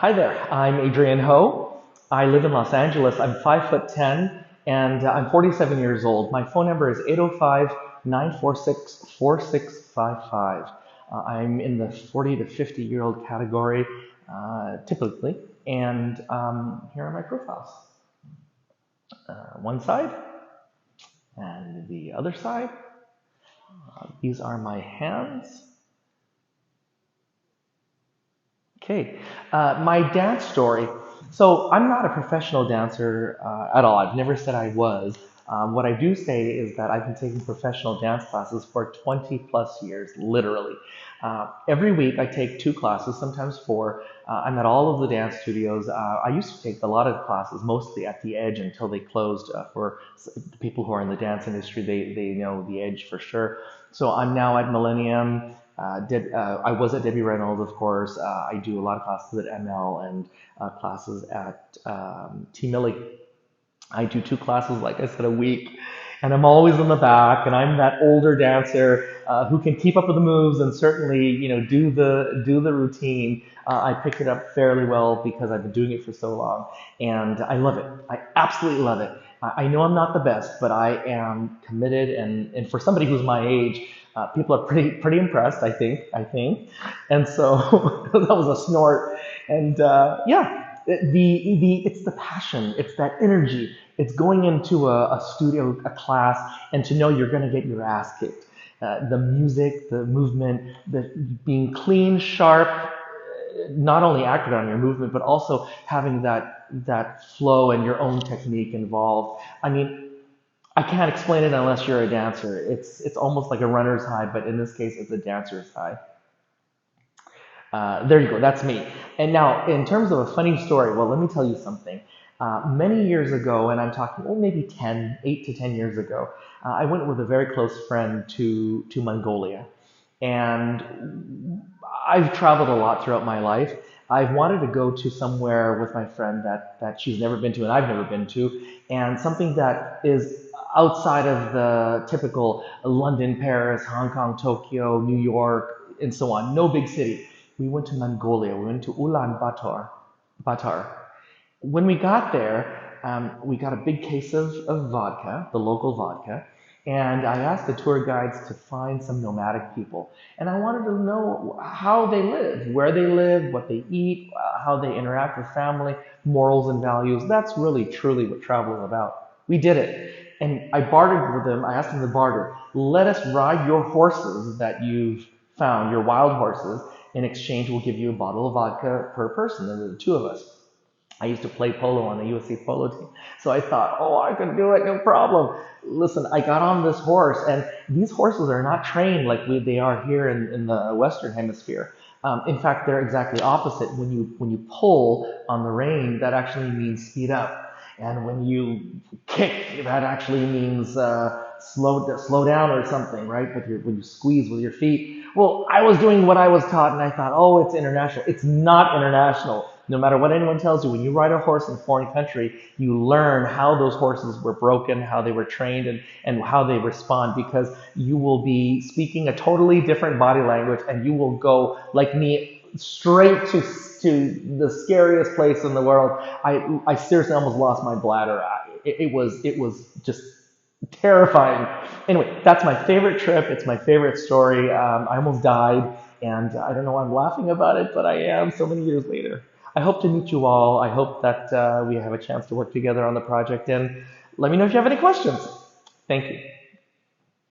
Hi there, I'm Adrian Ho. I live in Los Angeles. I'm 5'10", and I'm 47 years old. My phone number is 805-946-4655. I'm in the 40 to 50-year-old category, typically, and here are my profiles. One side and the other side. These are my hands. Okay, my dance story. So I'm not a professional dancer at all. I've never said I was. What I do say is that I've been taking professional dance classes for 20 plus years, literally. Every week I take 2 classes, sometimes 4. I'm at all of the dance studios. I used to take a lot of classes, mostly at the Edge until they closed. For the people who are in the dance industry, they know the Edge for sure. So I'm now at Millennium. I was at Debbie Reynolds, of course. I do a lot of classes at ML and classes at T. Millie. I do 2 classes, like I said, a week, and I'm always in the back. And I'm that older dancer who can keep up with the moves and certainly, do the routine. I picked it up fairly well because I've been doing it for so long, and I love it. I absolutely love it. I know I'm not the best, but I am committed, and for somebody who's my age, people are pretty impressed. I think, and so that was a snort, and yeah. It's the passion, it's that energy, it's going into a studio, a class, and to know you're going to get your ass kicked. The music, the movement, the being clean, sharp, not only accurate on your movement, but also having that flow and your own technique involved. I mean, I can't explain it unless you're a dancer. It's almost like a runner's high, but in this case, it's a dancer's high. There you go, that's me. And now, in terms of a funny story, well, let me tell you something. Many years ago, and I'm talking, maybe 8 to 10 years ago, I went with a very close friend to Mongolia. And I've traveled a lot throughout my life. I've wanted to go to somewhere with my friend that she's never been to and I've never been to, and something that is outside of the typical London, Paris, Hong Kong, Tokyo, New York, and so on. No big city. We went to Mongolia. We went to Ulaanbaatar. When we got there, we got a big case of vodka, the local vodka, and I asked the tour guides to find some nomadic people. And I wanted to know how they live, where they live, what they eat, how they interact with family, morals and values. That's really, truly what travel is about. We did it. And I bartered with them. I asked them to barter. Let us ride your horses that you've found, your wild horses. In exchange, we'll give you a bottle of vodka per person. There were the 2 of us. I used to play polo on the USC polo team. So I thought, oh, I can do it, no problem. Listen, I got on this horse, and these horses are not trained like they are here in the Western Hemisphere. In fact, they're exactly opposite. When you pull on the rein, that actually means speed up. And when you kick, that actually means slow down or something, right? When you squeeze with your feet. Well, I was doing what I was taught, and I thought, oh, it's international. It's not international. No matter what anyone tells you, when you ride a horse in a foreign country, you learn how those horses were broken, how they were trained, and how they respond, because you will be speaking a totally different body language, and you will go, like me, straight to the scariest place in the world. I seriously almost lost my bladder. It was just terrifying. Anyway, that's my favorite trip. It's my favorite story. I almost died, and I don't know why I'm laughing about it, but I am so many years later. I hope to meet you all. I hope that we have a chance to work together on the project, and let me know if you have any questions. Thank you.